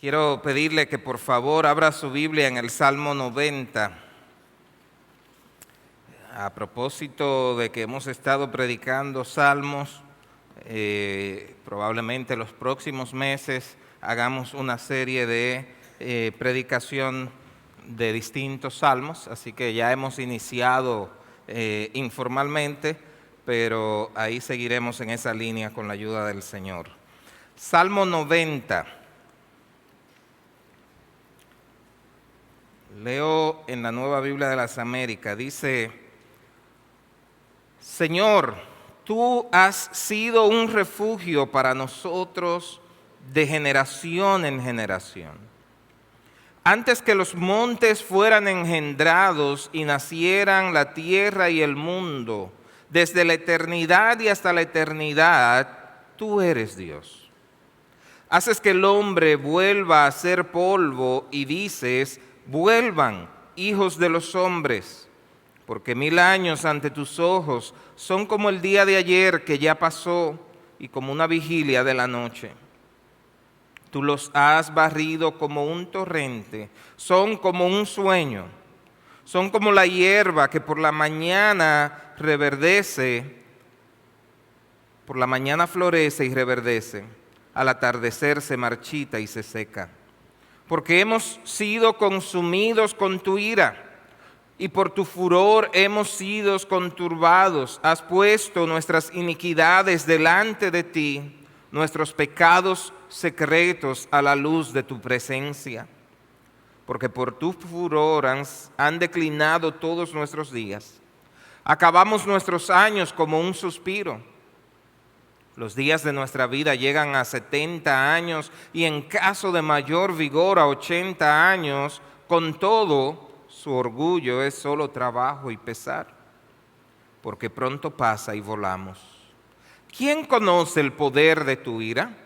Quiero pedirle que por favor abra su Biblia en el Salmo 90. A propósito de que hemos estado predicando salmos, probablemente los próximos meses hagamos una serie de predicación de distintos salmos, así que ya hemos iniciado informalmente, pero ahí seguiremos en esa línea con la ayuda del Señor. Salmo 90. Leo en la Nueva Biblia de las Américas, dice: Señor, tú has sido un refugio para nosotros de generación en generación. Antes que los montes fueran engendrados y nacieran la tierra y el mundo, desde la eternidad y hasta la eternidad, tú eres Dios. Haces que el hombre vuelva a ser polvo y dices: vuelvan, hijos de los hombres, porque 1000 años ante tus ojos son como el día de ayer que ya pasó y como una vigilia de la noche. Tú los has barrido como un torrente, son como un sueño, son como la hierba que por la mañana reverdece, por la mañana florece y reverdece, al atardecer se marchita y se seca. Porque hemos sido consumidos con tu ira, y por tu furor hemos sido conturbados. Has puesto nuestras iniquidades delante de ti, nuestros pecados secretos a la luz de tu presencia. Porque por tu furor han declinado todos nuestros días. Acabamos nuestros años como un suspiro. Los días de nuestra vida llegan a 70 años y en caso de mayor vigor a 80 años. Con todo, su orgullo es solo trabajo y pesar, porque pronto pasa y volamos. ¿Quién conoce el poder de tu ira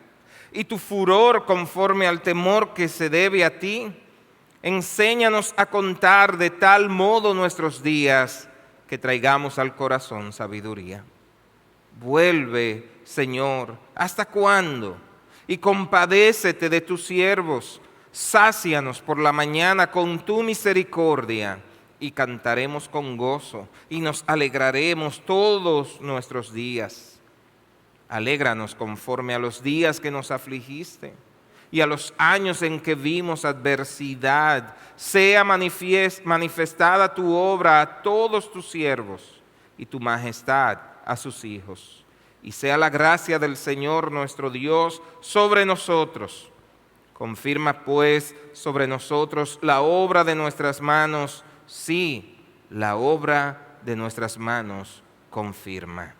y tu furor conforme al temor que se debe a ti? Enséñanos a contar de tal modo nuestros días que traigamos al corazón sabiduría. Vuelve, Señor, ¿hasta cuándo? Y compadécete de tus siervos. Sácianos por la mañana con tu misericordia y cantaremos con gozo y nos alegraremos todos nuestros días. Alégranos conforme a los días que nos afligiste y a los años en que vimos adversidad. Sea manifestada tu obra a todos tus siervos y tu majestad a sus hijos. Y sea la gracia del Señor nuestro Dios sobre nosotros. Confirma pues sobre nosotros la obra de nuestras manos. Sí, la obra de nuestras manos confirma.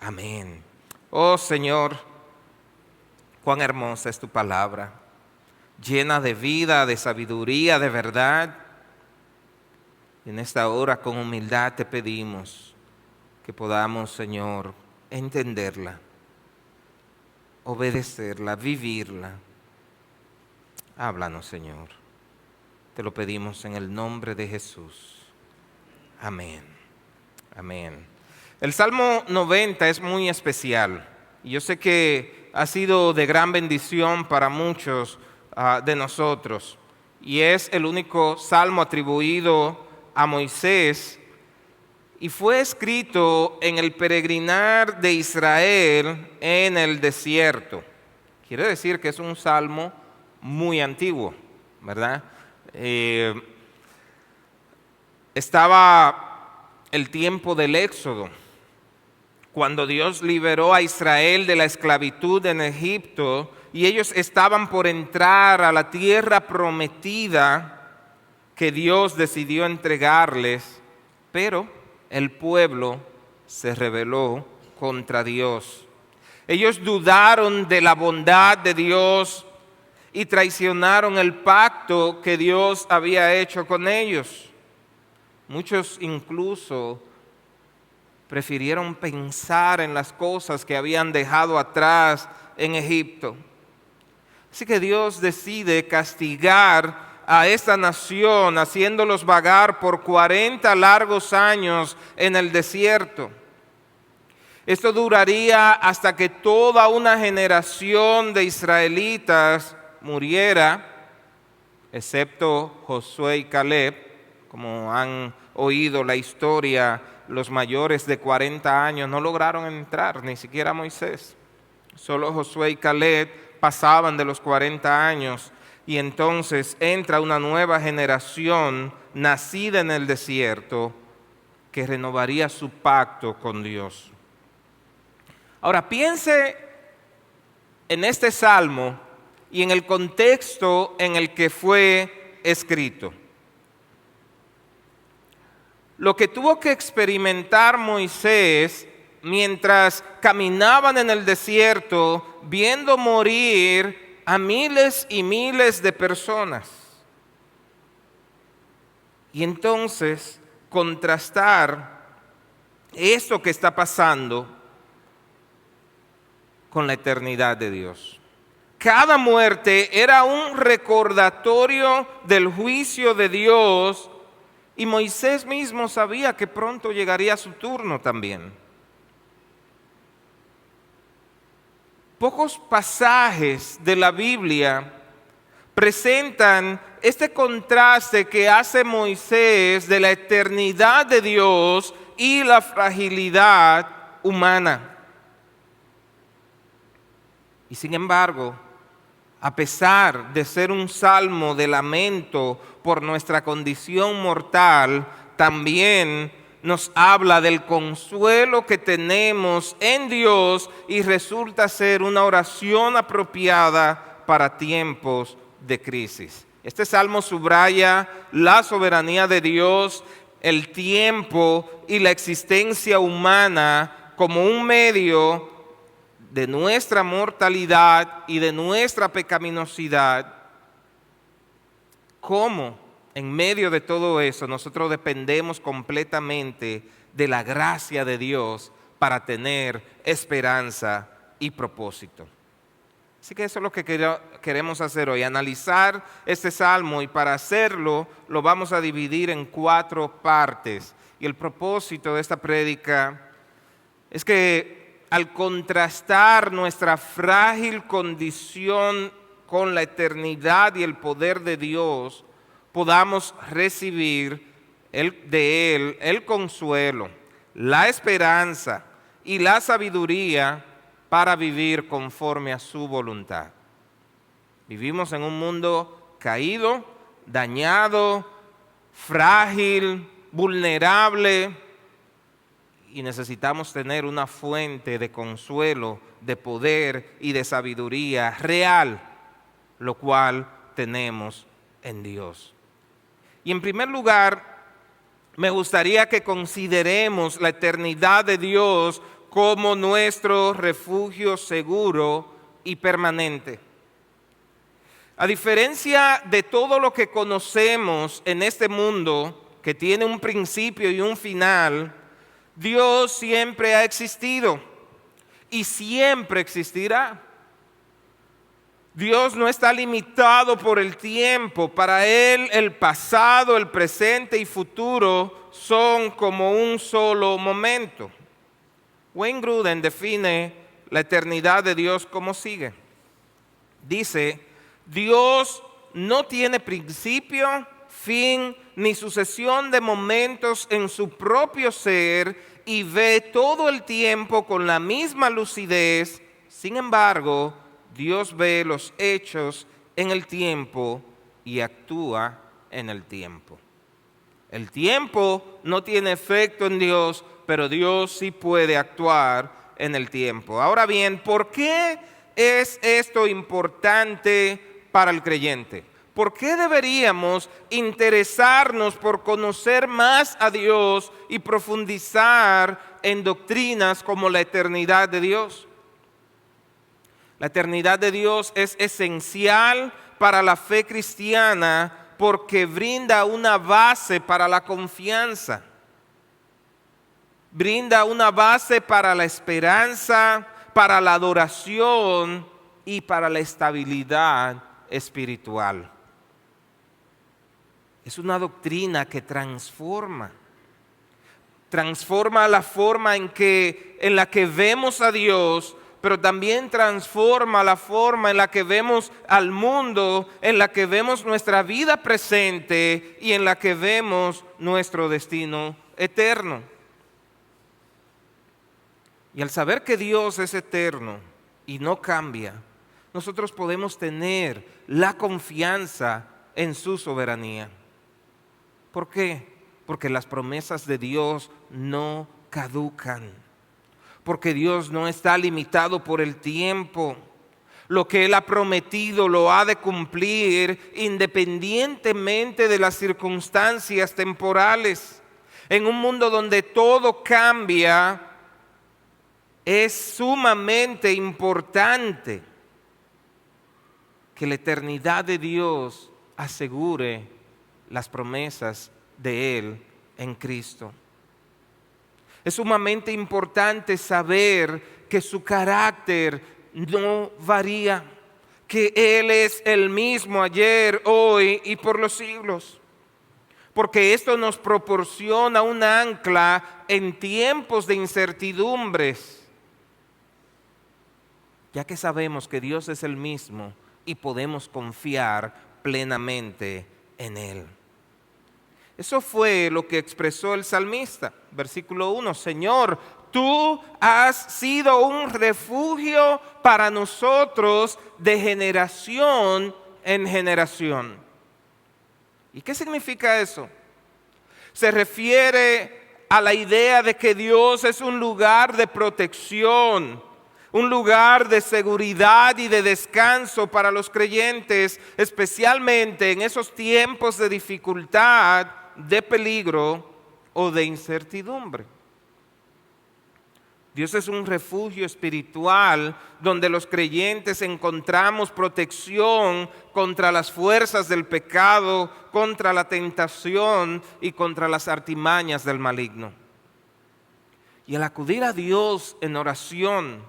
Amén. Oh Señor, cuán hermosa es tu palabra, llena de vida, de sabiduría, de verdad. En esta hora con humildad te pedimos que podamos, Señor, entenderla, obedecerla, vivirla. Háblanos, Señor. Te lo pedimos en el nombre de Jesús. Amén. Amén. El Salmo 90 es muy especial. Y yo sé que ha sido de gran bendición para muchos de nosotros. Y es el único salmo atribuido a Moisés. Y fue escrito en el peregrinar de Israel en el desierto. Quiere decir que es un salmo muy antiguo, ¿verdad? Estaba el tiempo del Éxodo, cuando Dios liberó a Israel de la esclavitud en Egipto y ellos estaban por entrar a la tierra prometida que Dios decidió entregarles, pero el pueblo se rebeló contra Dios. Ellos dudaron de la bondad de Dios y traicionaron el pacto que Dios había hecho con ellos. Muchos incluso prefirieron pensar en las cosas que habían dejado atrás en Egipto. Así que Dios decide castigar a esta nación, haciéndolos vagar por 40 largos años en el desierto. Esto duraría hasta que toda una generación de israelitas muriera, excepto Josué y Caleb, como han oído la historia, los mayores de 40 años no lograron entrar, ni siquiera Moisés. Solo Josué y Caleb pasaban de los 40 años y entonces entra una nueva generación nacida en el desierto que renovaría su pacto con Dios. Ahora piense en este salmo y en el contexto en el que fue escrito. Lo que tuvo que experimentar Moisés mientras caminaban en el desierto, viendo morir a miles y miles de personas. Y entonces contrastar esto que está pasando con la eternidad de Dios. Cada muerte era un recordatorio del juicio de Dios y Moisés mismo sabía que pronto llegaría su turno también. Pocos pasajes de la Biblia presentan este contraste que hace Moisés de la eternidad de Dios y la fragilidad humana. Y sin embargo, a pesar de ser un salmo de lamento por nuestra condición mortal, también nos habla del consuelo que tenemos en Dios y resulta ser una oración apropiada para tiempos de crisis. Este salmo subraya la soberanía de Dios, el tiempo y la existencia humana como un medio de nuestra mortalidad y de nuestra pecaminosidad. ¿Cómo en medio de todo eso nosotros dependemos completamente de la gracia de Dios para tener esperanza y propósito? Así que eso es lo que queremos hacer hoy, analizar este salmo, y para hacerlo lo vamos a dividir en 4 partes. Y el propósito de esta prédica es que al contrastar nuestra frágil condición con la eternidad y el poder de Dios, podamos recibir de Él el consuelo, la esperanza y la sabiduría para vivir conforme a su voluntad. Vivimos en un mundo caído, dañado, frágil, vulnerable, y necesitamos tener una fuente de consuelo, de poder y de sabiduría real, lo cual tenemos en Dios. Y en primer lugar, me gustaría que consideremos la eternidad de Dios como nuestro refugio seguro y permanente. A diferencia de todo lo que conocemos en este mundo, que tiene un principio y un final, Dios siempre ha existido y siempre existirá. Dios no está limitado por el tiempo. Para Él el pasado, el presente y futuro son como un solo momento. Wayne Grudem define la eternidad de Dios como sigue. Dice: Dios no tiene principio, fin ni sucesión de momentos en su propio ser y ve todo el tiempo con la misma lucidez. Sin embargo, Dios ve los hechos en el tiempo y actúa en el tiempo. El tiempo no tiene efecto en Dios, pero Dios sí puede actuar en el tiempo. Ahora bien, ¿por qué es esto importante para el creyente? ¿Por qué deberíamos interesarnos por conocer más a Dios y profundizar en doctrinas como la eternidad de Dios? La eternidad de Dios es esencial para la fe cristiana porque brinda una base para la confianza, brinda una base para la esperanza, para la adoración y para la estabilidad espiritual. Es una doctrina que transforma la forma en la que vemos a Dios, pero también transforma la forma en la que vemos al mundo, en la que vemos nuestra vida presente y en la que vemos nuestro destino eterno. Y al saber que Dios es eterno y no cambia, nosotros podemos tener la confianza en su soberanía. ¿Por qué? Porque las promesas de Dios no caducan. Porque Dios no está limitado por el tiempo. Lo que Él ha prometido lo ha de cumplir independientemente de las circunstancias temporales. En un mundo donde todo cambia, es sumamente importante que la eternidad de Dios asegure las promesas de Él en Cristo. Es sumamente importante saber que su carácter no varía, que Él es el mismo ayer, hoy y por los siglos. Porque esto nos proporciona un ancla en tiempos de incertidumbres, ya que sabemos que Dios es el mismo y podemos confiar plenamente en Él. Eso fue lo que expresó el salmista, versículo 1. Señor, tú has sido un refugio para nosotros de generación en generación. ¿Y qué significa eso? Se refiere a la idea de que Dios es un lugar de protección, un lugar de seguridad y de descanso para los creyentes, especialmente en esos tiempos de dificultad, de peligro o de incertidumbre. Dios es un refugio espiritual donde los creyentes encontramos protección contra las fuerzas del pecado, contra la tentación y contra las artimañas del maligno. Y al acudir a Dios en oración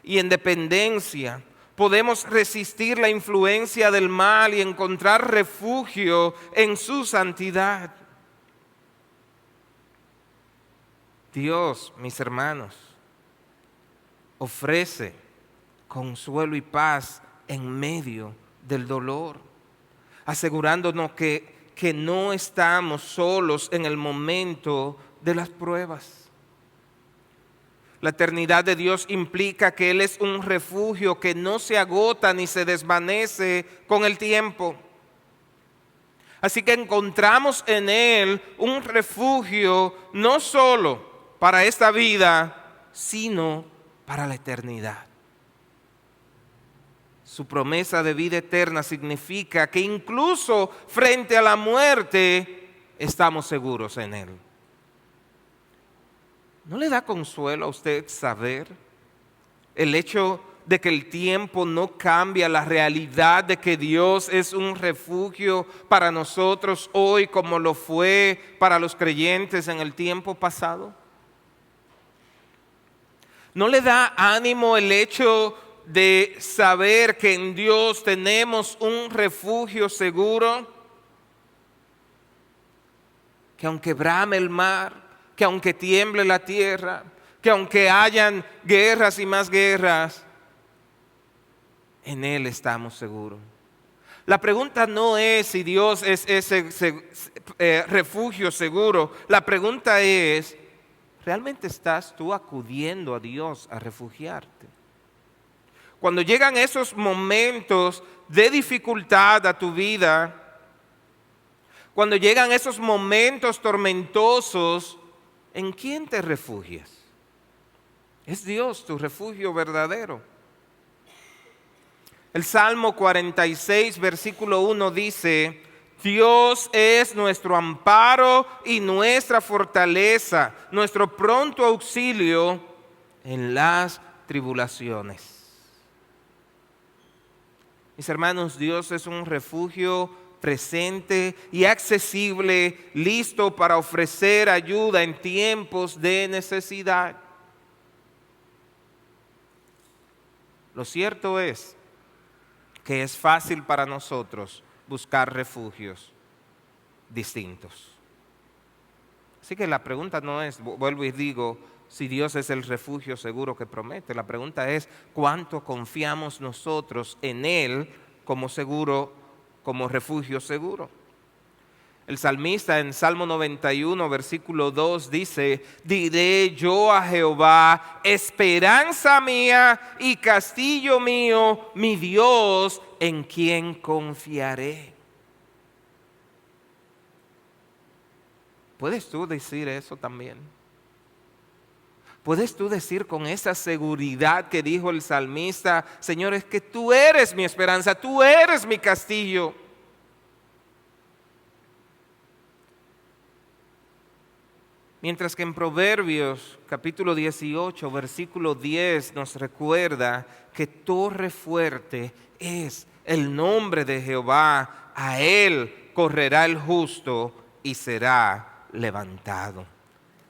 y en dependencia, podemos resistir la influencia del mal y encontrar refugio en su santidad. Dios, mis hermanos, ofrece consuelo y paz en medio del dolor, asegurándonos que no estamos solos en el momento de las pruebas. La eternidad de Dios implica que Él es un refugio que no se agota ni se desvanece con el tiempo. Así que encontramos en Él un refugio no solo para esta vida, sino para la eternidad. Su promesa de vida eterna significa que incluso frente a la muerte estamos seguros en Él. ¿No le da consuelo a usted saber el hecho de que el tiempo no cambia la realidad de que Dios es un refugio para nosotros hoy como lo fue para los creyentes en el tiempo pasado? ¿No le da ánimo el hecho de saber que en Dios tenemos un refugio seguro? Que aunque brame el mar, que aunque tiemble la tierra, que aunque hayan guerras y más guerras, en Él estamos seguros. La pregunta no es si Dios es ese refugio seguro. La pregunta es, ¿realmente estás tú acudiendo a Dios a refugiarte? Cuando llegan esos momentos de dificultad a tu vida, cuando llegan esos momentos tormentosos, ¿en quién te refugias? Es Dios tu refugio verdadero. El Salmo 46, versículo 1 dice: Dios es nuestro amparo y nuestra fortaleza, nuestro pronto auxilio en las tribulaciones. Mis hermanos, Dios es un refugio presente y accesible, listo para ofrecer ayuda en tiempos de necesidad. Lo cierto es que es fácil para nosotros buscar refugios distintos. Así que la pregunta no es, vuelvo y digo, si Dios es el refugio seguro que promete. La pregunta es, ¿cuánto confiamos nosotros en Él como seguro, como refugio seguro? El salmista en Salmo 91, versículo 2 dice: diré yo a Jehová, esperanza mía y castillo mío, mi Dios, en quien confiaré. ¿Puedes tú decir eso también? ¿Puedes tú decir con esa seguridad que dijo el salmista: Señor, es que tú eres mi esperanza, tú eres mi castillo? Mientras que en Proverbios capítulo 18, versículo 10 nos recuerda que torre fuerte es el nombre de Jehová, a él correrá el justo y será levantado.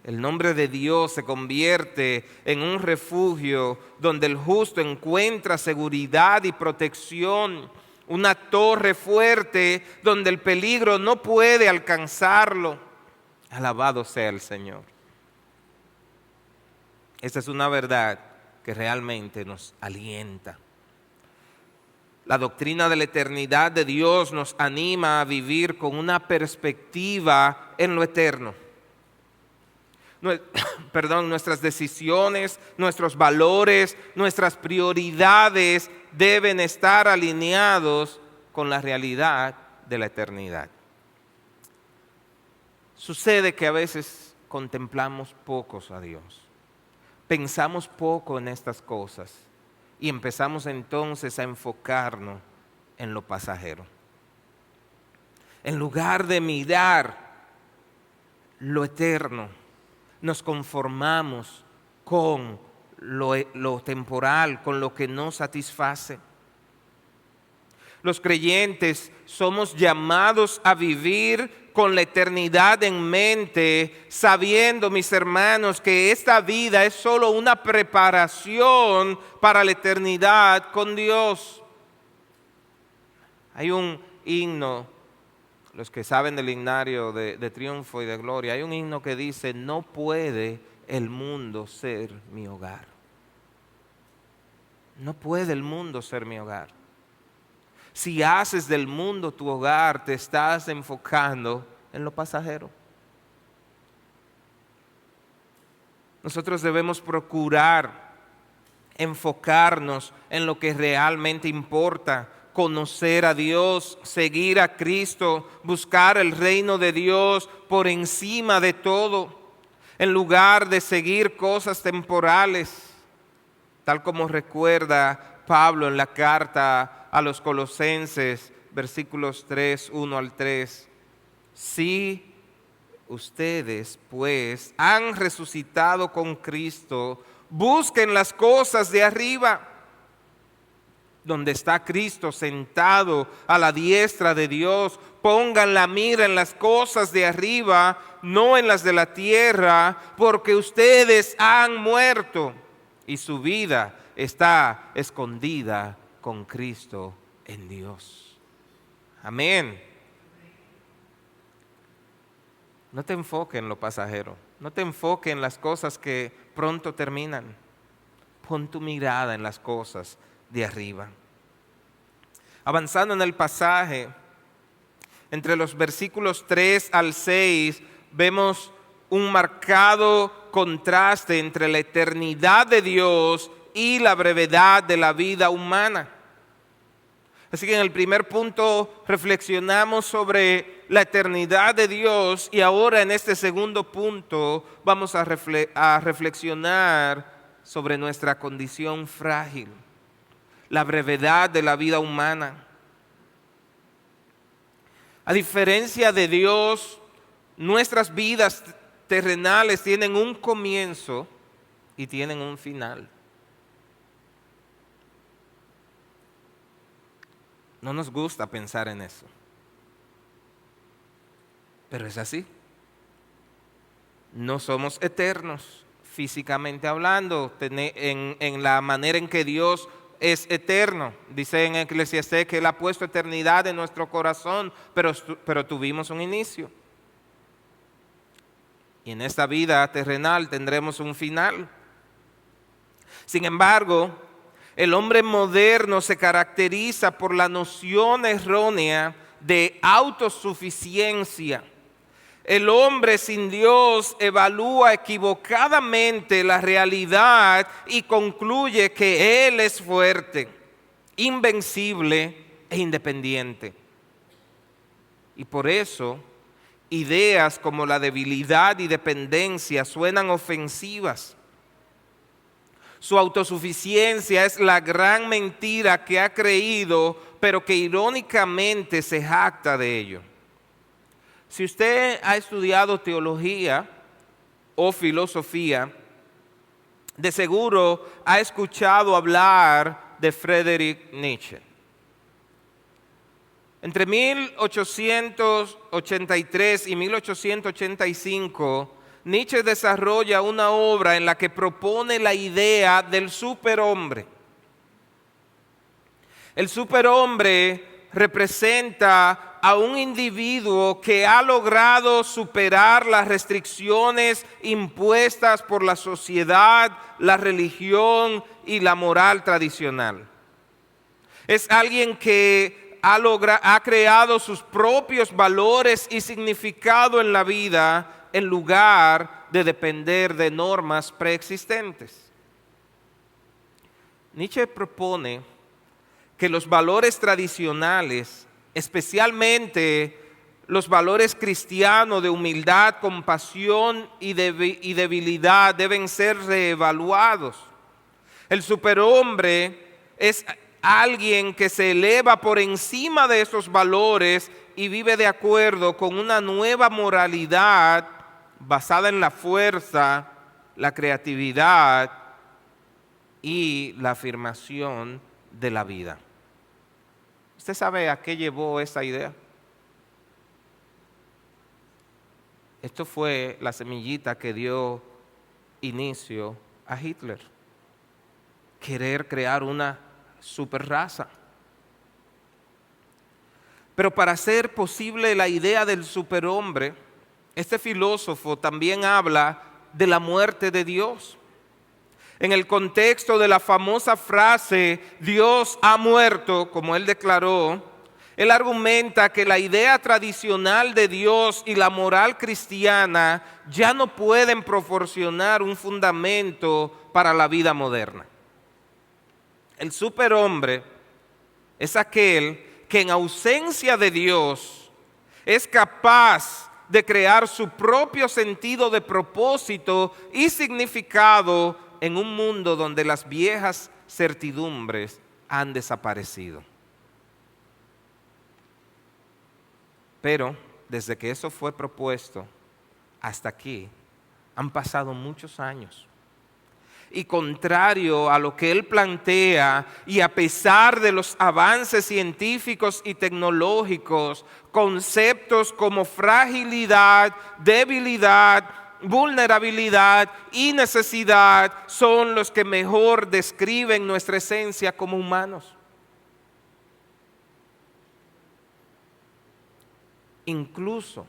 El nombre de Dios se convierte en un refugio donde el justo encuentra seguridad y protección, una torre fuerte donde el peligro no puede alcanzarlo. Alabado sea el Señor. Esta es una verdad que realmente nos alienta. La doctrina de la eternidad de Dios nos anima a vivir con una perspectiva en lo eterno. Nuestras decisiones, nuestros valores, nuestras prioridades deben estar alineados con la realidad de la eternidad. Sucede que a veces contemplamos pocos a Dios, pensamos poco en estas cosas y empezamos entonces a enfocarnos en lo pasajero. En lugar de mirar lo eterno, nos conformamos con lo temporal, con lo que nos satisface. Los creyentes somos llamados a vivir con la eternidad en mente, sabiendo, mis hermanos, que esta vida es solo una preparación para la eternidad con Dios. Hay un himno, los que saben del himnario de triunfo y de gloria, hay un himno que dice: no puede el mundo ser mi hogar. No puede el mundo ser mi hogar. Si haces del mundo tu hogar, te estás enfocando en lo pasajero. Nosotros debemos procurar enfocarnos en lo que realmente importa: conocer a Dios, seguir a Cristo, buscar el reino de Dios por encima de todo, en lugar de seguir cosas temporales, tal como recuerda Pablo en la carta a los Colosenses, versículos 3, 1 al 3. Si ustedes pues han resucitado con Cristo, busquen las cosas de arriba, donde está Cristo sentado a la diestra de Dios. Pongan la mira en las cosas de arriba, no en las de la tierra, porque ustedes han muerto y su vida está escondida con Cristo en Dios. Amén. No te enfoques en lo pasajero, no te enfoques en las cosas que pronto terminan. Pon tu mirada en las cosas de arriba. Avanzando en el pasaje, entre los versículos 3 al 6, vemos un marcado contraste entre la eternidad de Dios y la brevedad de la vida humana. Así que en el primer punto reflexionamos sobre la eternidad de Dios, y ahora en este segundo punto vamos a reflexionar sobre nuestra condición frágil, la brevedad de la vida humana. A diferencia de Dios, nuestras vidas terrenales tienen un comienzo y tienen un final. No nos gusta pensar en eso, pero es así. No somos eternos, físicamente hablando, en la manera en que Dios es eterno. Dice en Eclesiastés que Él ha puesto eternidad en nuestro corazón, pero tuvimos un inicio. y en esta vida terrenal tendremos un final. Sin embargo, el hombre moderno se caracteriza por la noción errónea de autosuficiencia. El hombre sin Dios evalúa equivocadamente la realidad y concluye que Él es fuerte, invencible e independiente. Y por eso, ideas como la debilidad y dependencia suenan ofensivas. Su autosuficiencia es la gran mentira que ha creído, pero que irónicamente se jacta de ello. Si usted ha estudiado teología o filosofía, de seguro ha escuchado hablar de Friedrich Nietzsche. Entre 1883 y 1885, Nietzsche desarrolla una obra en la que propone la idea del superhombre. El superhombre representa a un individuo que ha logrado superar las restricciones impuestas por la sociedad, la religión y la moral tradicional. Es alguien que ha creado sus propios valores y significado en la vida en lugar de depender de normas preexistentes. Nietzsche propone que los valores tradicionales, especialmente los valores cristianos de humildad, compasión y debilidad, deben ser reevaluados. El superhombre es alguien que se eleva por encima de esos valores y vive de acuerdo con una nueva moralidad basada en la fuerza, la creatividad y la afirmación de la vida. ¿Usted sabe a qué llevó esa idea? Esto fue la semillita que dio inicio a Hitler. Querer crear una superraza. Pero para hacer posible la idea del superhombre, este filósofo también habla de la muerte de Dios. En el contexto de la famosa frase, Dios ha muerto, como él declaró, él argumenta que la idea tradicional de Dios y la moral cristiana ya no pueden proporcionar un fundamento para la vida moderna. El superhombre es aquel que en ausencia de Dios es capaz de crear su propio sentido de propósito y significado en un mundo donde las viejas certidumbres han desaparecido. Pero desde que eso fue propuesto hasta aquí han pasado muchos años. Y contrario a lo que él plantea, y a pesar de los avances científicos y tecnológicos, conceptos como fragilidad, debilidad, vulnerabilidad y necesidad son los que mejor describen nuestra esencia como humanos. Incluso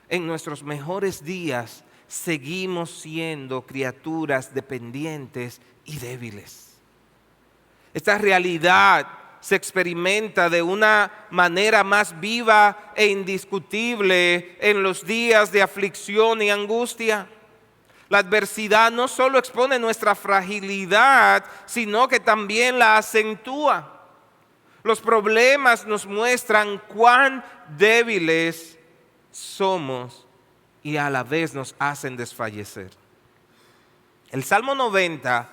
en nuestros mejores días seguimos siendo criaturas dependientes y débiles. Esta realidad se experimenta de una manera más viva e indiscutible en los días de aflicción y angustia. La adversidad no solo expone nuestra fragilidad, sino que también la acentúa. Los problemas nos muestran cuán débiles somos y a la vez nos hacen desfallecer. El Salmo 90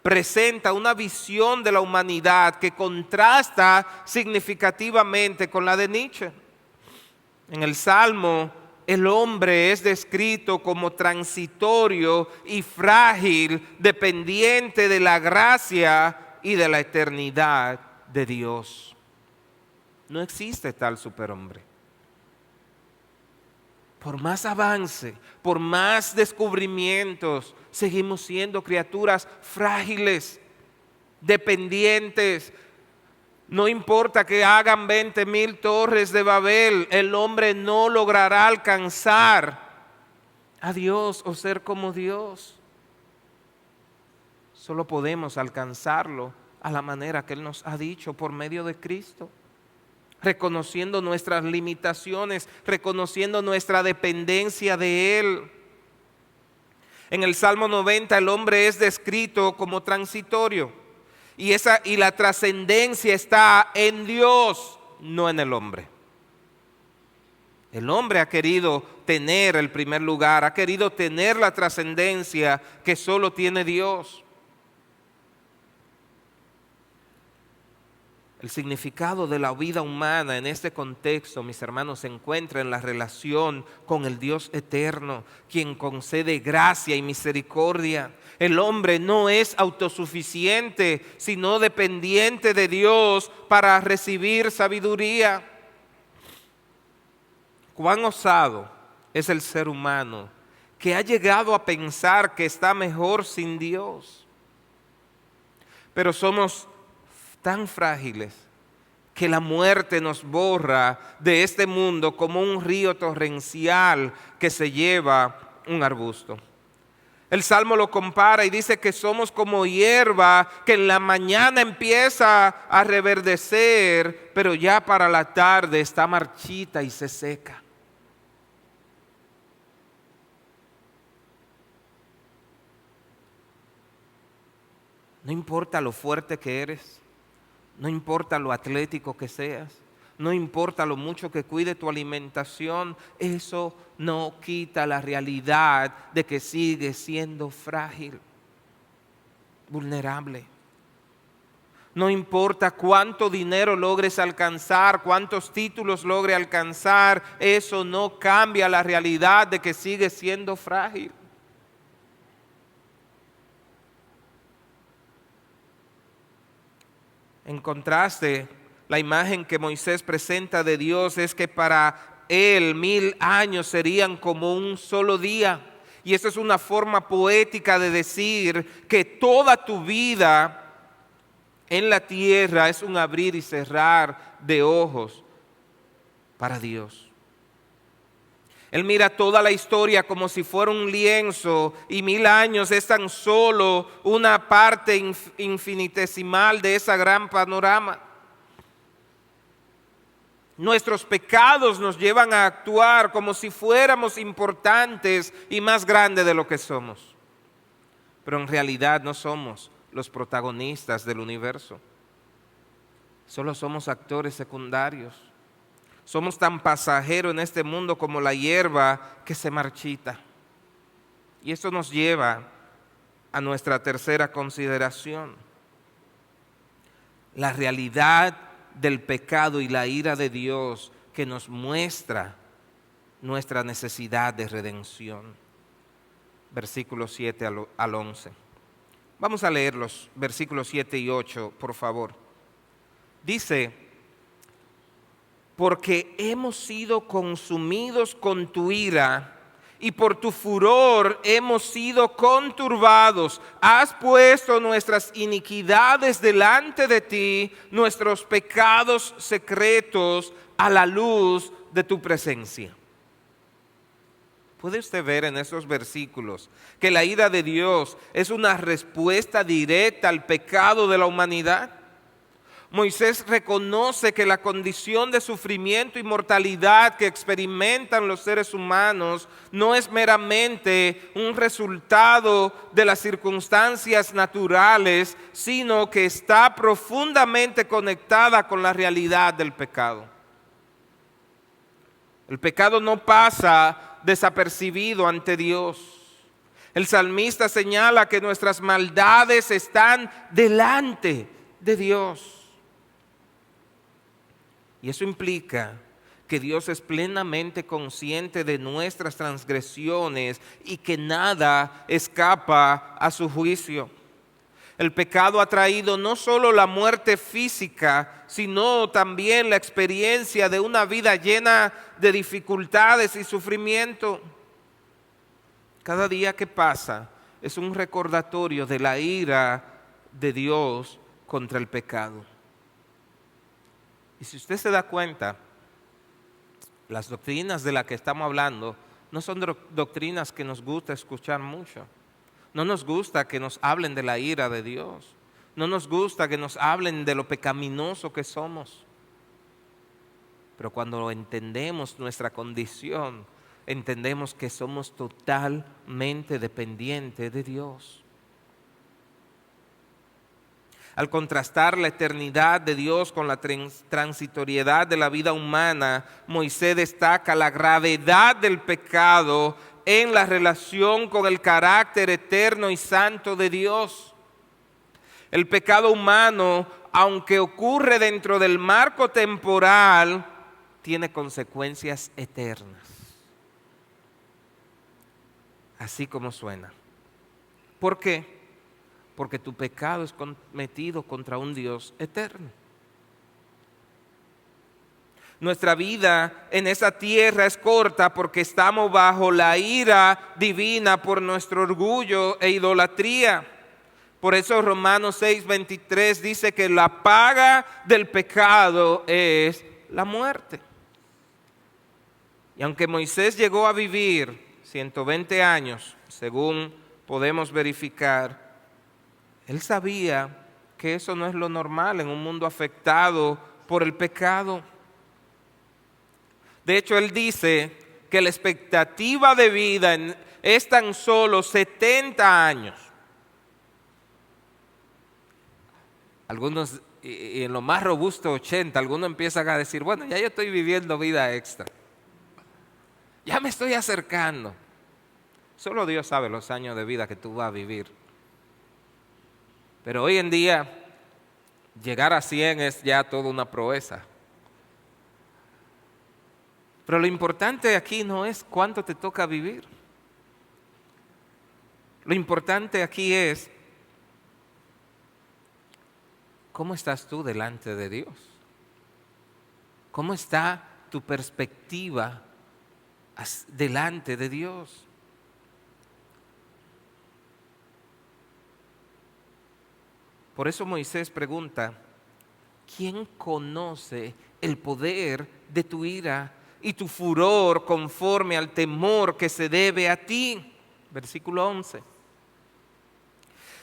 presenta una visión de la humanidad que contrasta significativamente con la de Nietzsche. En el Salmo, el hombre es descrito como transitorio y frágil, dependiente de la gracia y de la eternidad de Dios. No existe tal superhombre. Por más avance, por más descubrimientos, seguimos siendo criaturas frágiles, dependientes. No importa que hagan 20,000 torres de Babel, el hombre no logrará alcanzar a Dios o ser como Dios. Solo podemos alcanzarlo a la manera que Él nos ha dicho, por medio de Cristo. Reconociendo nuestras limitaciones, reconociendo nuestra dependencia de Él. En el Salmo 90 el hombre es descrito como transitorio y la trascendencia está en Dios, no en el hombre. El hombre ha querido tener el primer lugar, ha querido tener la trascendencia que solo tiene Dios. El significado de la vida humana en este contexto, mis hermanos, se encuentra en la relación con el Dios eterno, quien concede gracia y misericordia. El hombre no es autosuficiente, sino dependiente de Dios para recibir sabiduría. Cuán osado es el ser humano que ha llegado a pensar que está mejor sin Dios. Pero somos tan frágiles que la muerte nos borra de este mundo como un río torrencial que se lleva un arbusto. El Salmo lo compara y dice que somos como hierba que en la mañana empieza a reverdecer, pero ya para la tarde está marchita y se seca. No importa lo fuerte que eres, no importa lo atlético que seas, no importa lo mucho que cuide tu alimentación, eso no quita la realidad de que sigues siendo frágil, vulnerable. No importa cuánto dinero logres alcanzar, cuántos títulos logres alcanzar, eso no cambia la realidad de que sigues siendo frágil. En contraste, la imagen que Moisés presenta de Dios es que para él 1000 años serían como un solo día. Y eso es una forma poética de decir que toda tu vida en la tierra es un abrir y cerrar de ojos para Dios. Él mira toda la historia como si fuera un lienzo y 1000 años es tan solo una parte infinitesimal de ese gran panorama. Nuestros pecados nos llevan a actuar como si fuéramos importantes y más grandes de lo que somos. Pero en realidad no somos los protagonistas del universo. Solo somos actores secundarios. Somos tan pasajeros en este mundo como la hierba que se marchita. Y esto nos lleva a nuestra tercera consideración. La realidad del pecado y la ira de Dios que nos muestra nuestra necesidad de redención. Versículos 7 al 11. Vamos a leer los versículos 7 y 8, por favor. Dice: porque hemos sido consumidos con tu ira y por tu furor hemos sido conturbados. Has puesto nuestras iniquidades delante de ti, nuestros pecados secretos a la luz de tu presencia. ¿Puede usted ver en esos versículos que la ira de Dios es una respuesta directa al pecado de la humanidad? Moisés reconoce que la condición de sufrimiento y mortalidad que experimentan los seres humanos no es meramente un resultado de las circunstancias naturales, sino que está profundamente conectada con la realidad del pecado. El pecado no pasa desapercibido ante Dios. El salmista señala que nuestras maldades están delante de Dios. Y eso implica que Dios es plenamente consciente de nuestras transgresiones y que nada escapa a su juicio. El pecado ha traído no solo la muerte física, sino también la experiencia de una vida llena de dificultades y sufrimiento. Cada día que pasa es un recordatorio de la ira de Dios contra el pecado. Y si usted se da cuenta, las doctrinas de las que estamos hablando no son doctrinas que nos gusta escuchar mucho. No nos gusta que nos hablen de la ira de Dios. No nos gusta que nos hablen de lo pecaminoso que somos. Pero cuando entendemos nuestra condición, entendemos que somos totalmente dependientes de Dios. Al contrastar la eternidad de Dios con la transitoriedad de la vida humana, Moisés destaca la gravedad del pecado en la relación con el carácter eterno y santo de Dios. El pecado humano, aunque ocurre dentro del marco temporal, tiene consecuencias eternas. Así como suena. ¿Por qué? Porque tu pecado es cometido contra un Dios eterno. Nuestra vida en esa tierra es corta porque estamos bajo la ira divina por nuestro orgullo e idolatría. Por eso Romanos 6:23 dice que la paga del pecado es la muerte. Y aunque Moisés llegó a vivir 120 años, según podemos verificar, él sabía que eso no es lo normal en un mundo afectado por el pecado. De hecho, él dice que la expectativa de vida es tan solo 70 años. Algunos, y en lo más robusto 80, algunos empiezan a decir, bueno, ya yo estoy viviendo vida extra. Ya me estoy acercando. Solo Dios sabe los años de vida que tú vas a vivir. Pero hoy en día, llegar a 100 es ya toda una proeza. Pero lo importante aquí no es cuánto te toca vivir. Lo importante aquí es cómo estás tú delante de Dios. ¿Cómo está tu perspectiva delante de Dios? Por eso Moisés pregunta, ¿quién conoce el poder de tu ira y tu furor conforme al temor que se debe a ti? Versículo 11.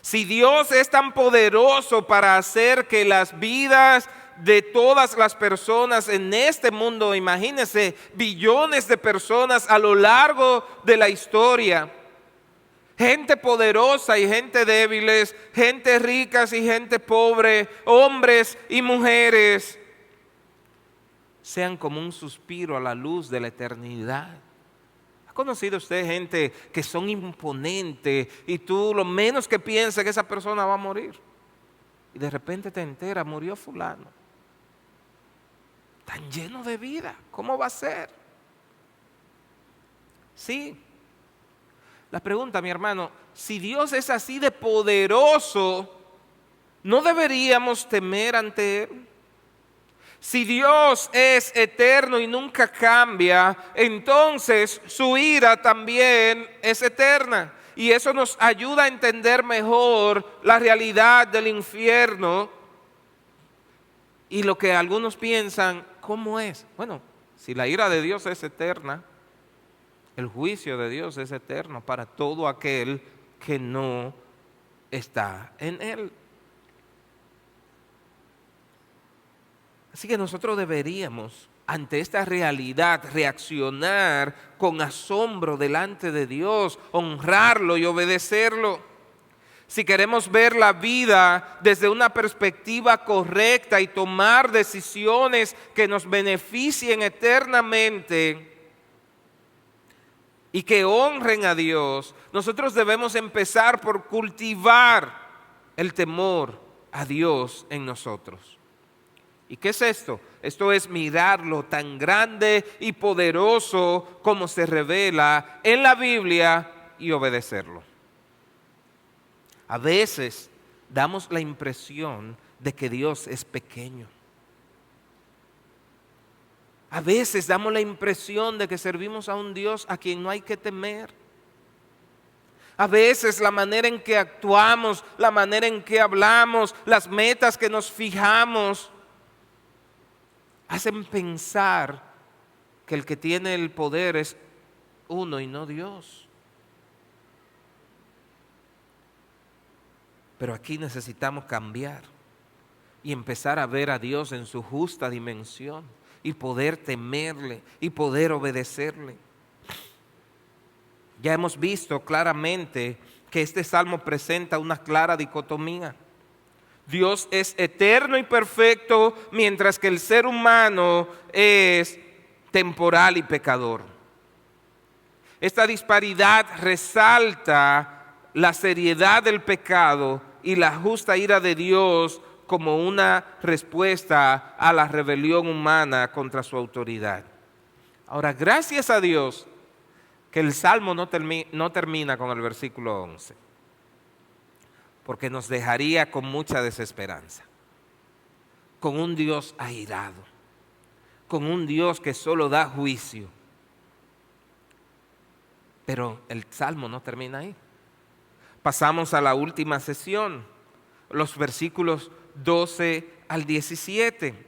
Si Dios es tan poderoso para hacer que las vidas de todas las personas en este mundo, imagínense, billones de personas a lo largo de la historia, gente poderosa y gente débiles, gente ricas y gente pobre, hombres y mujeres, sean como un suspiro a la luz de la eternidad. ¿Ha conocido usted gente que son imponentes y tú lo menos que piensas que esa persona va a morir? Y de repente te enteras, murió fulano. Tan lleno de vida, ¿cómo va a ser? Sí. La pregunta, mi hermano, si Dios es así de poderoso, ¿no deberíamos temer ante Él? Si Dios es eterno y nunca cambia, entonces su ira también es eterna. Y eso nos ayuda a entender mejor la realidad del infierno y lo que algunos piensan, ¿cómo es? Bueno, si la ira de Dios es eterna, el juicio de Dios es eterno para todo aquel que no está en Él. Así que nosotros deberíamos, ante esta realidad, reaccionar con asombro delante de Dios, honrarlo y obedecerlo. Si queremos ver la vida desde una perspectiva correcta y tomar decisiones que nos beneficien eternamente y que honren a Dios, nosotros debemos empezar por cultivar el temor a Dios en nosotros. ¿Y qué es esto? Esto es mirarlo tan grande y poderoso como se revela en la Biblia y obedecerlo. A veces damos la impresión de que Dios es pequeño. A veces damos la impresión de que servimos a un Dios a quien no hay que temer. A veces la manera en que actuamos, la manera en que hablamos, las metas que nos fijamos, hacen pensar que el que tiene el poder es uno y no Dios. Pero aquí necesitamos cambiar y empezar a ver a Dios en su justa dimensión y poder temerle y poder obedecerle. Ya hemos visto claramente que este salmo presenta una clara dicotomía. Dios es eterno y perfecto, mientras que el ser humano es temporal y pecador. Esta disparidad resalta la seriedad del pecado y la justa ira de Dios como una respuesta a la rebelión humana contra su autoridad. Ahora, gracias a Dios que el Salmo no termina con el versículo 11, porque nos dejaría con mucha desesperanza, con un Dios airado, con un Dios que solo da juicio. Pero el Salmo no termina ahí. Pasamos a la última sesión, los versículos 12 al 17.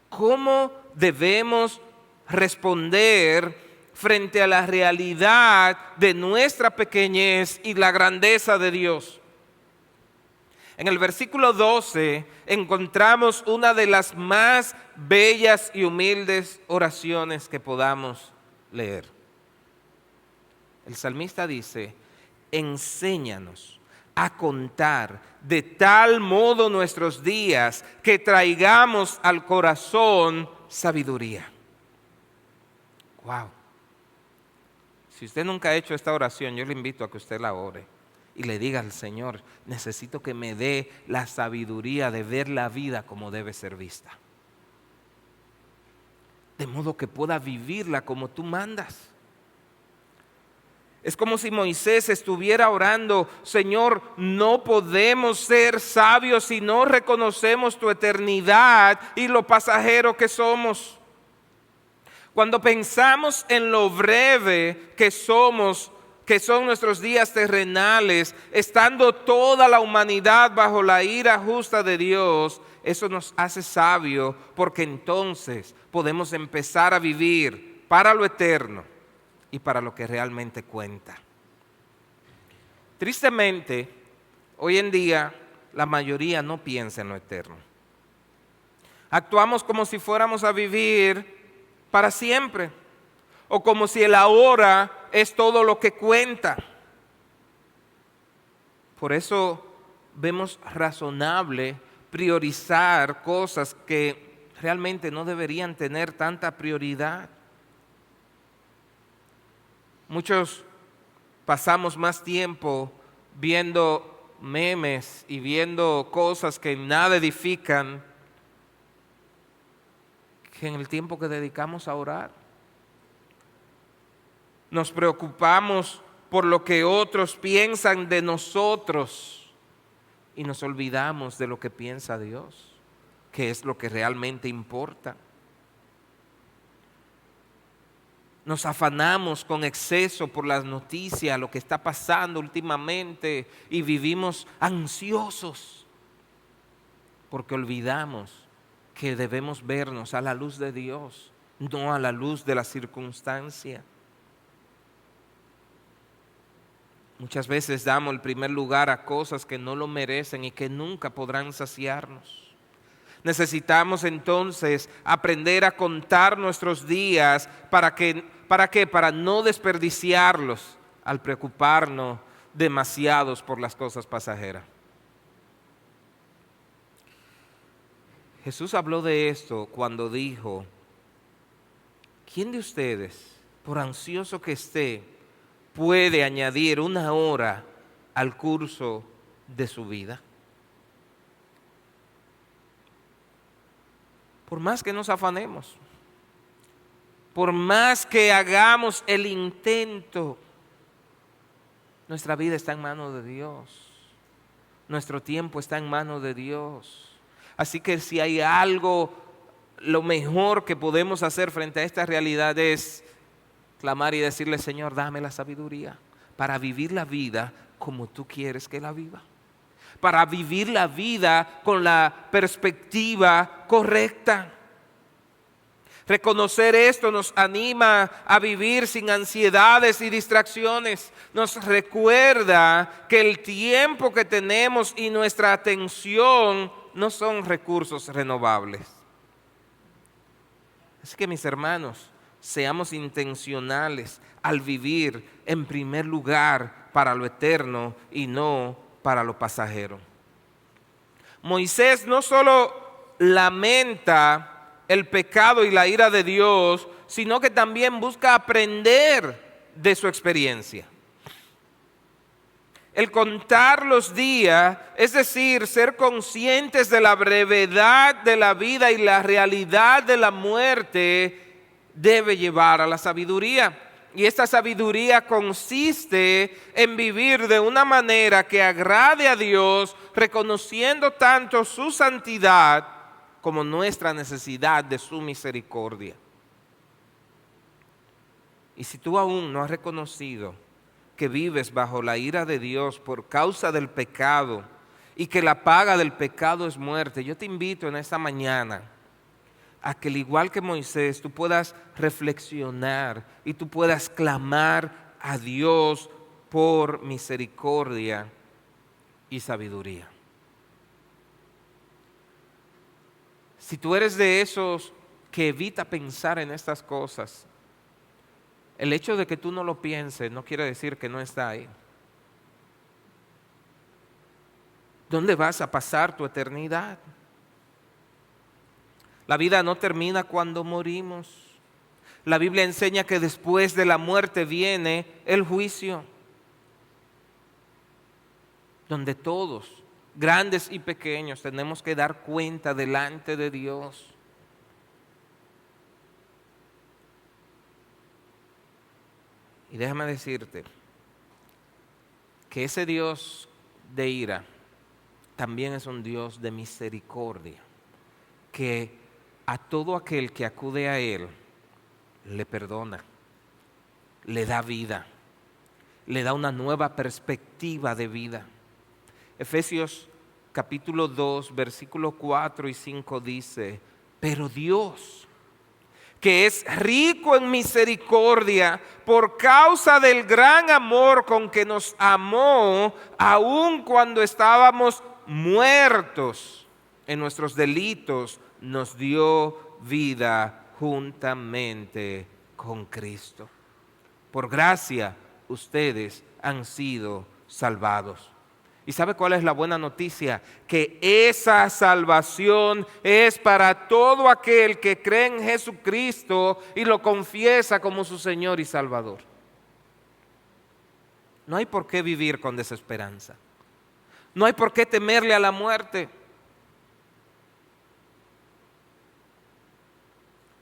¿Cómo debemos responder frente a la realidad de nuestra pequeñez y la grandeza de Dios? En el versículo 12 encontramos una de las más bellas y humildes oraciones que podamos leer. El salmista dice: enséñanos a contar de tal modo nuestros días que traigamos al corazón sabiduría. Wow. Si usted nunca ha hecho esta oración, yo le invito a que usted la ore y le diga al Señor: necesito que me dé la sabiduría de ver la vida como debe ser vista, de modo que pueda vivirla como tú mandas. Es como si Moisés estuviera orando: Señor, no podemos ser sabios si no reconocemos tu eternidad y lo pasajero que somos. Cuando pensamos en lo breve que somos, que son nuestros días terrenales, estando toda la humanidad bajo la ira justa de Dios, eso nos hace sabios, porque entonces podemos empezar a vivir para lo eterno y para lo que realmente cuenta. Tristemente, hoy en día la mayoría no piensa en lo eterno. Actuamos como si fuéramos a vivir para siempre, o como si el ahora es todo lo que cuenta. Por eso vemos razonable priorizar cosas que realmente no deberían tener tanta prioridad. Muchos pasamos más tiempo viendo memes y viendo cosas que nada edifican que en el tiempo que dedicamos a orar. Nos preocupamos por lo que otros piensan de nosotros y nos olvidamos de lo que piensa Dios, que es lo que realmente importa. Nos afanamos con exceso por las noticias, lo que está pasando últimamente, y vivimos ansiosos porque olvidamos que debemos vernos a la luz de Dios, no a la luz de la circunstancia. Muchas veces damos el primer lugar a cosas que no lo merecen y que nunca podrán saciarnos. Necesitamos entonces aprender a contar nuestros días para no desperdiciarlos al preocuparnos demasiados por las cosas pasajeras. Jesús habló de esto cuando dijo: ¿quién de ustedes, por ansioso que esté, puede añadir una hora al curso de su vida? Por más que nos afanemos, por más que hagamos el intento, nuestra vida está en manos de Dios. Nuestro tiempo está en manos de Dios. Así que si hay algo, lo mejor que podemos hacer frente a esta realidad es clamar y decirle: Señor, dame la sabiduría para vivir la vida como tú quieres que la viva, para vivir la vida con la perspectiva correcta. Reconocer esto nos anima a vivir sin ansiedades y distracciones. Nos recuerda que el tiempo que tenemos y nuestra atención no son recursos renovables. Así que, mis hermanos, seamos intencionales al vivir en primer lugar para lo eterno y no para lo pasajero. Moisés no solo lamenta el pecado y la ira de Dios, sino que también busca aprender de su experiencia. El contar los días, es decir, ser conscientes de la brevedad de la vida y la realidad de la muerte, debe llevar a la sabiduría. Y esta sabiduría consiste en vivir de una manera que agrade a Dios, reconociendo tanto su santidad como nuestra necesidad de su misericordia. Y si tú aún no has reconocido que vives bajo la ira de Dios por causa del pecado y que la paga del pecado es muerte, yo te invito en esta mañana a que, al igual que Moisés, tú puedas reflexionar y tú puedas clamar a Dios por misericordia y sabiduría. Si tú eres de esos que evita pensar en estas cosas, el hecho de que tú no lo pienses no quiere decir que no está ahí. ¿Dónde vas a pasar tu eternidad? La vida no termina cuando morimos. La Biblia enseña que después de la muerte viene el juicio, donde todos, grandes y pequeños, tenemos que dar cuenta delante de Dios. Y déjame decirte que ese Dios de ira también es un Dios de misericordia, que a todo aquel que acude a Él le perdona, le da vida, le da una nueva perspectiva de vida. Efesios capítulo 2, versículos 4 y 5 dice: pero Dios, que es rico en misericordia, por causa del gran amor con que nos amó, aun cuando estábamos muertos en nuestros delitos, nos dio vida juntamente con Cristo. Por gracia, ustedes han sido salvados. ¿Y sabe cuál es la buena noticia? Que esa salvación es para todo aquel que cree en Jesucristo y lo confiesa como su Señor y Salvador. No hay por qué vivir con desesperanza. No hay por qué temerle a la muerte.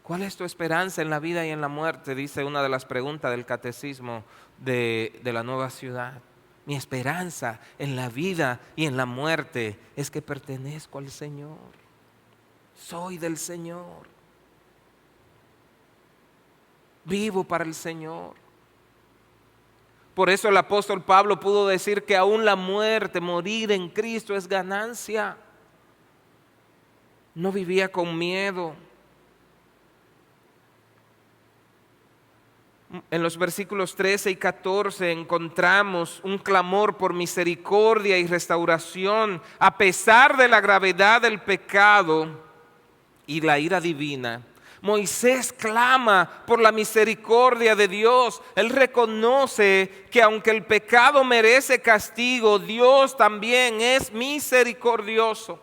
¿Cuál es tu esperanza en la vida y en la muerte? Dice una de las preguntas del catecismo de la Nueva Ciudad. Mi esperanza en la vida y en la muerte es que pertenezco al Señor. Soy del Señor. Vivo para el Señor. Por eso el apóstol Pablo pudo decir que aún la muerte, morir en Cristo, es ganancia. No vivía con miedo. En los versículos 13 y 14 encontramos un clamor por misericordia y restauración a pesar de la gravedad del pecado y la ira divina. Moisés clama por la misericordia de Dios. Él reconoce que aunque el pecado merece castigo, Dios también es misericordioso.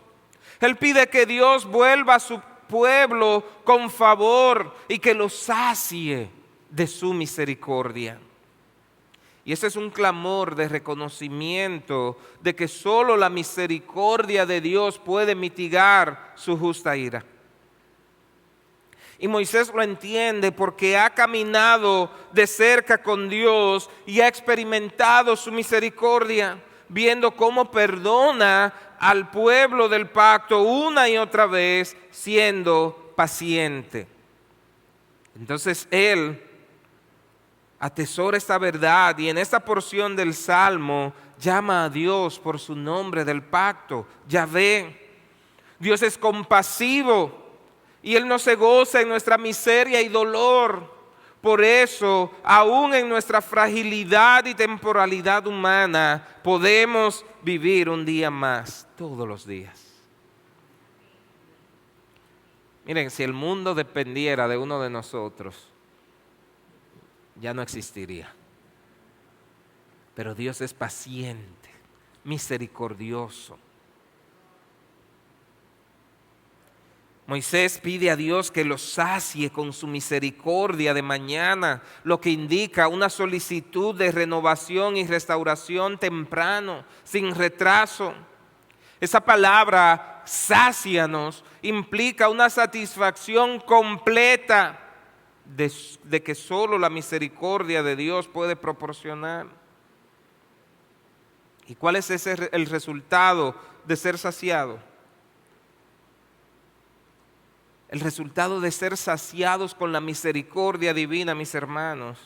Él pide que Dios vuelva a su pueblo con favor y que lo sacie de su misericordia. Y ese es un clamor de reconocimiento de que solo la misericordia de Dios puede mitigar su justa ira. Y Moisés lo entiende porque ha caminado de cerca con Dios y ha experimentado su misericordia, viendo cómo perdona al pueblo del pacto una y otra vez, siendo paciente. Entonces él atesora esta verdad y en esta porción del Salmo llama a Dios por su nombre del pacto, Yahvé. Dios es compasivo Y Él no se goza en nuestra miseria y dolor. Por eso, aún en nuestra fragilidad y temporalidad humana, podemos vivir un día más, todos los días. Miren, si el mundo dependiera de uno de nosotros, ya no existiría. Pero Dios es paciente, misericordioso. Moisés pide a Dios que lo sacie con su misericordia de mañana, lo que indica una solicitud de renovación y restauración temprano, sin retraso. Esa palabra, sácianos, implica una satisfacción completa de que solo la misericordia de Dios puede proporcionar. ¿Y cuál es el resultado de ser saciado? El resultado de ser saciados con la misericordia divina, mis hermanos,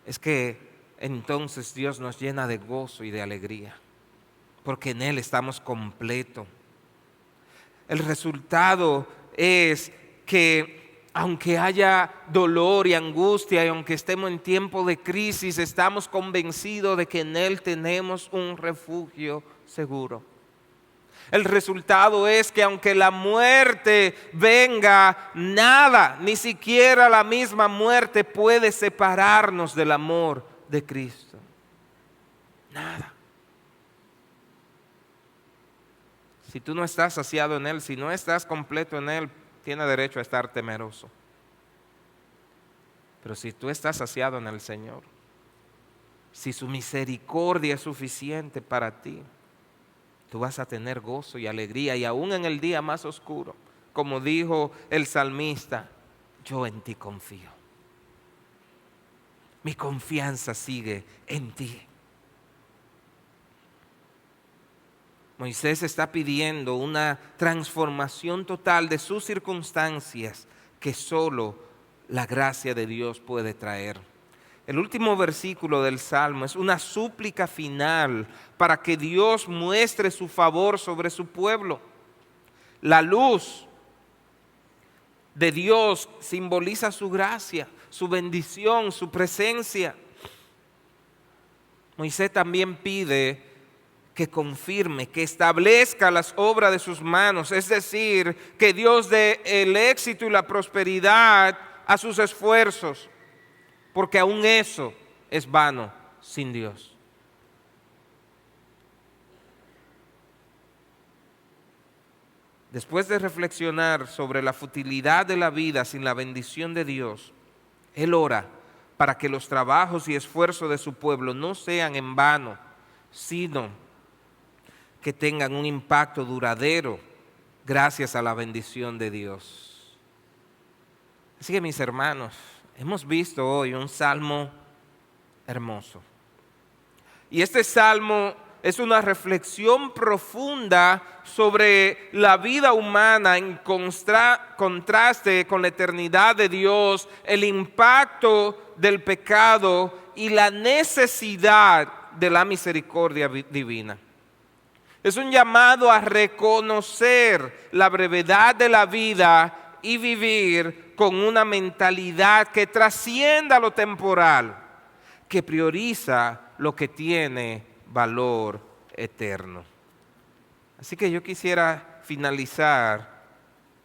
es que entonces Dios nos llena de gozo y de alegría, porque en Él estamos completos. El resultado es que aunque haya dolor y angustia y aunque estemos en tiempo de crisis, estamos convencidos de que en Él tenemos un refugio seguro. El resultado es que aunque la muerte venga, nada, ni siquiera la misma muerte puede separarnos del amor de Cristo. Nada. Si tú no estás saciado en Él, si no estás completo en Él, tienes derecho a estar temeroso. Pero si tú estás saciado en el Señor, si su misericordia es suficiente para ti, tú vas a tener gozo y alegría, y aún en el día más oscuro, como dijo el salmista, yo en ti confío. Mi confianza sigue en ti. Moisés está pidiendo una transformación total de sus circunstancias que solo la gracia de Dios puede traer. El último versículo del Salmo es una súplica final para que Dios muestre su favor sobre su pueblo. La luz de Dios simboliza su gracia, su bendición, su presencia. Moisés también pide que confirme, que establezca las obras de sus manos, es decir, que Dios dé el éxito y la prosperidad a sus esfuerzos, porque aún eso es vano sin Dios. Después de reflexionar sobre la futilidad de la vida sin la bendición de Dios, él ora para que los trabajos y esfuerzos de su pueblo no sean en vano, sino que tengan un impacto duradero gracias a la bendición de Dios. Así que, mis hermanos, hemos visto hoy un salmo hermoso. Y este salmo es una reflexión profunda sobre la vida humana en contraste con la eternidad de Dios, el impacto del pecado y la necesidad de la misericordia divina. Es un llamado a reconocer la brevedad de la vida y vivir con una mentalidad que trascienda lo temporal, que prioriza lo que tiene valor eterno. Así que yo quisiera finalizar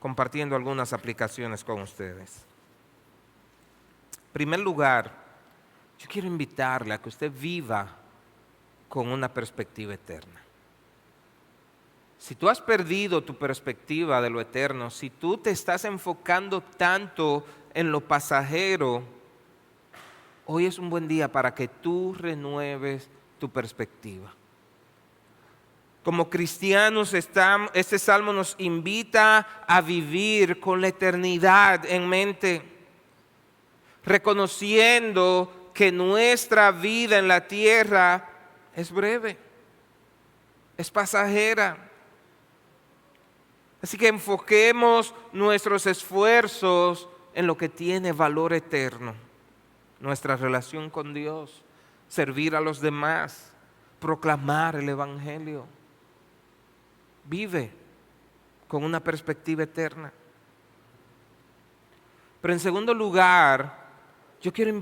compartiendo algunas aplicaciones con ustedes. En primer lugar, yo quiero invitarle a que usted viva con una perspectiva eterna. Si tú has perdido tu perspectiva de lo eterno, si tú te estás enfocando tanto en lo pasajero, hoy es un buen día para que tú renueves tu perspectiva. Como cristianos, este salmo nos invita a vivir con la eternidad en mente, reconociendo que nuestra vida en la tierra es breve, es pasajera. Así que enfoquemos nuestros esfuerzos en lo que tiene valor eterno, nuestra relación con Dios, servir a los demás, proclamar el Evangelio. Vive con una perspectiva eterna. Pero en segundo lugar, yo quiero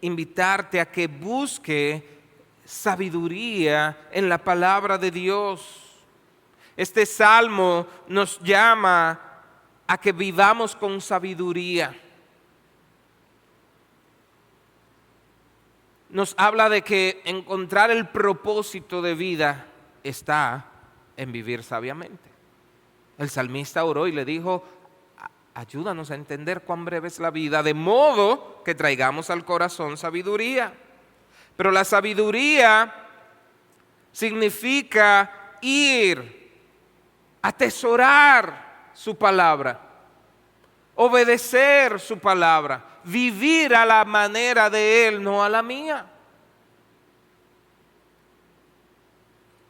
invitarte a que busque sabiduría en la palabra de Dios. Este salmo nos llama a que vivamos con sabiduría. Nos habla de que encontrar el propósito de vida está en vivir sabiamente. El salmista oró y le dijo: ayúdanos a entender cuán breve es la vida, de modo que traigamos al corazón sabiduría. Pero la sabiduría significa ir, atesorar su palabra, obedecer su palabra, vivir a la manera de Él, no a la mía.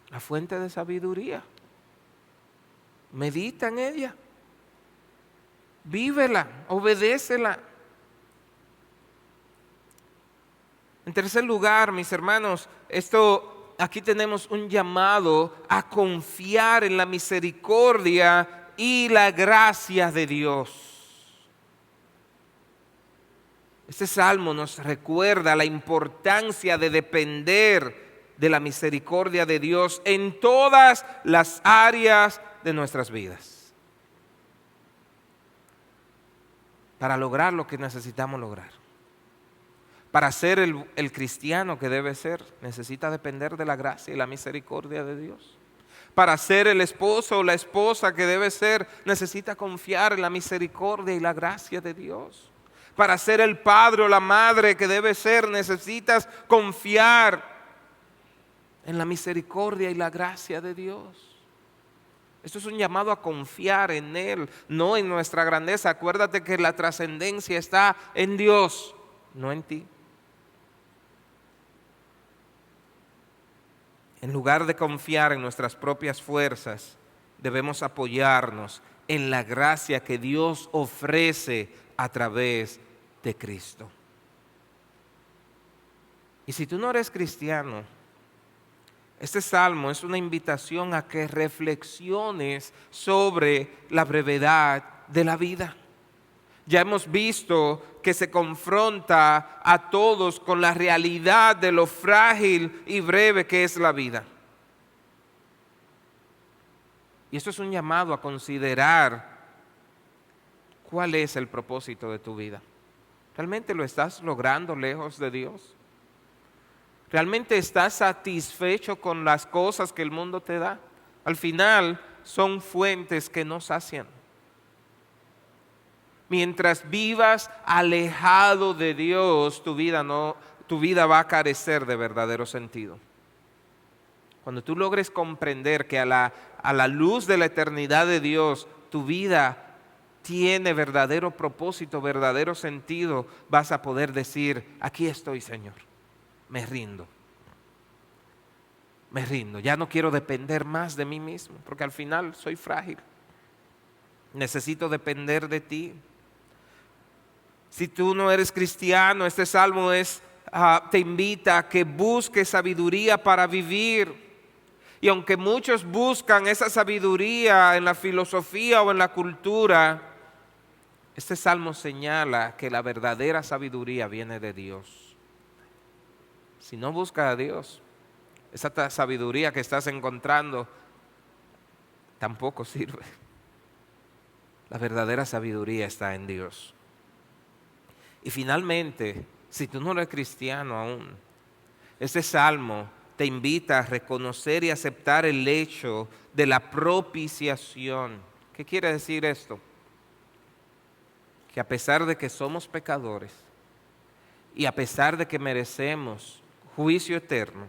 La fuente de sabiduría. Medita en ella. Vívela, obedécela. En tercer lugar, mis hermanos, aquí tenemos un llamado a confiar en la misericordia y la gracia de Dios. Este salmo nos recuerda la importancia de depender de la misericordia de Dios en todas las áreas de nuestras vidas, para lograr lo que necesitamos lograr. Para ser el cristiano que debe ser, necesita depender de la gracia y la misericordia de Dios. Para ser el esposo o la esposa que debe ser, necesita confiar en la misericordia y la gracia de Dios. Para ser el padre o la madre que debe ser, necesitas confiar en la misericordia y la gracia de Dios. Esto es un llamado a confiar en Él, no en nuestra grandeza. Acuérdate que la trascendencia está en Dios, no en ti. En lugar de confiar en nuestras propias fuerzas, debemos apoyarnos en la gracia que Dios ofrece a través de Cristo. Y si tú no eres cristiano, este salmo es una invitación a que reflexiones sobre la brevedad de la vida. Ya hemos visto que se confronta a todos con la realidad de lo frágil y breve que es la vida. Y esto es un llamado a considerar cuál es el propósito de tu vida. ¿Realmente lo estás logrando lejos de Dios? ¿Realmente estás satisfecho con las cosas que el mundo te da? Al final son fuentes que no sacian. Mientras vivas alejado de Dios, tu vida va a carecer de verdadero sentido. Cuando tú logres comprender que a la luz de la eternidad de Dios, tu vida tiene verdadero propósito, verdadero sentido, vas a poder decir: aquí estoy, Señor, me rindo. Me rindo, ya no quiero depender más de mí mismo, porque al final soy frágil. Necesito depender de ti. Si tú no eres cristiano, este salmo te invita a que busques sabiduría para vivir. Y aunque muchos buscan esa sabiduría en la filosofía o en la cultura, este salmo señala que la verdadera sabiduría viene de Dios. Si no buscas a Dios, esa sabiduría que estás encontrando tampoco sirve. La verdadera sabiduría está en Dios. Y finalmente, si tú no eres cristiano aún, este salmo te invita a reconocer y aceptar el hecho de la propiciación. ¿Qué quiere decir esto? Que a pesar de que somos pecadores y a pesar de que merecemos juicio eterno,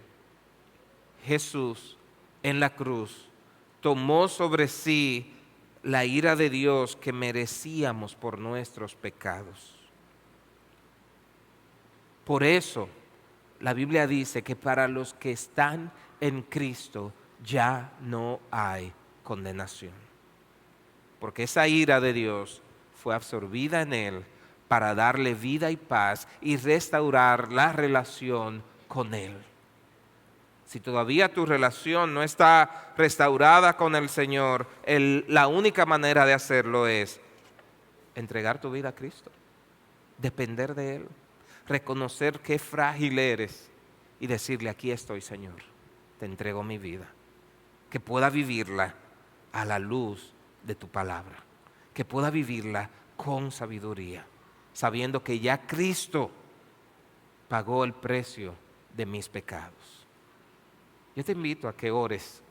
Jesús en la cruz tomó sobre sí la ira de Dios que merecíamos por nuestros pecados. Por eso la Biblia dice que para los que están en Cristo ya no hay condenación. Porque esa ira de Dios fue absorbida en Él para darle vida y paz y restaurar la relación con Él. Si todavía tu relación no está restaurada con el Señor, la única manera de hacerlo es entregar tu vida a Cristo. depender de Él, reconocer qué frágil eres y decirle, aquí estoy, Señor, te entrego mi vida, que pueda vivirla a la luz de tu palabra, que pueda vivirla con sabiduría, sabiendo que ya Cristo pagó el precio de mis pecados. Yo te invito a que ores.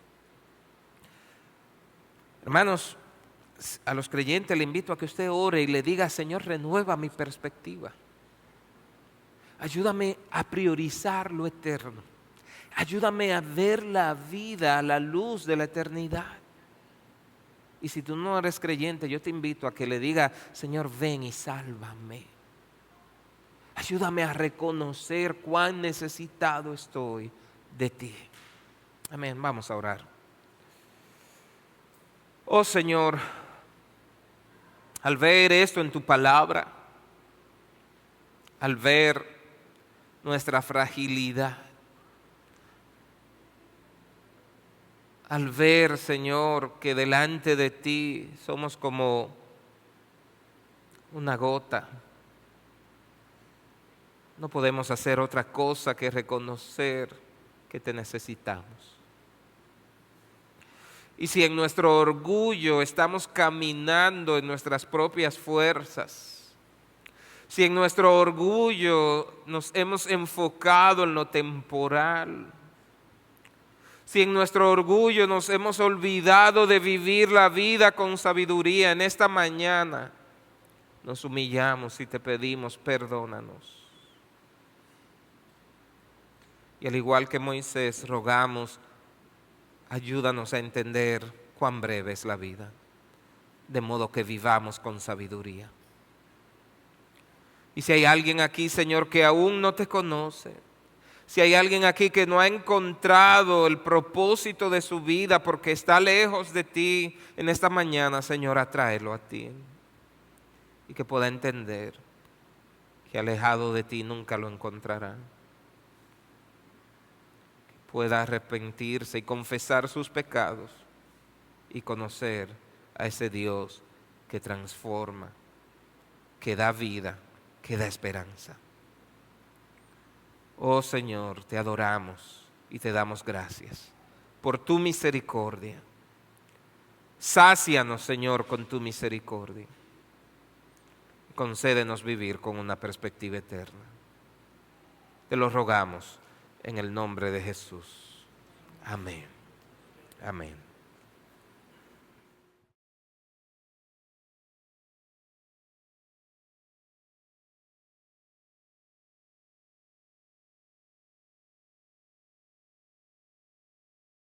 Hermanos, a los creyentes le invito a que usted ore y le diga, Señor, renueva mi perspectiva. Ayúdame a priorizar lo eterno. Ayúdame a ver la vida a la luz de la eternidad. Y si tú no eres creyente, yo te invito a que le diga, Señor, ven y sálvame. Ayúdame a reconocer cuán necesitado estoy de ti. Amén, vamos a orar. Oh Señor, al ver esto en tu palabra, al ver nuestra fragilidad, al ver, Señor, que delante de ti somos como una gota, no podemos hacer otra cosa que reconocer que te necesitamos. Y si en nuestro orgullo estamos caminando en nuestras propias fuerzas, si en nuestro orgullo nos hemos enfocado en lo temporal, si en nuestro orgullo nos hemos olvidado de vivir la vida con sabiduría, en esta mañana nos humillamos y te pedimos, perdónanos. Y al igual que Moisés, rogamos, ayúdanos a entender cuán breve es la vida, de modo que vivamos con sabiduría. Y si hay alguien aquí, Señor, que aún no te conoce, si hay alguien aquí que no ha encontrado el propósito de su vida porque está lejos de ti, en esta mañana, Señor, atráelo a ti. Y que pueda entender que alejado de ti nunca lo encontrará. Que pueda arrepentirse y confesar sus pecados y conocer a ese Dios que transforma, que da vida, que da esperanza. Oh Señor, te adoramos y te damos gracias por tu misericordia. Sácianos, Señor, con tu misericordia. Concédenos vivir con una perspectiva eterna. Te lo rogamos en el nombre de Jesús. Amén. Amén.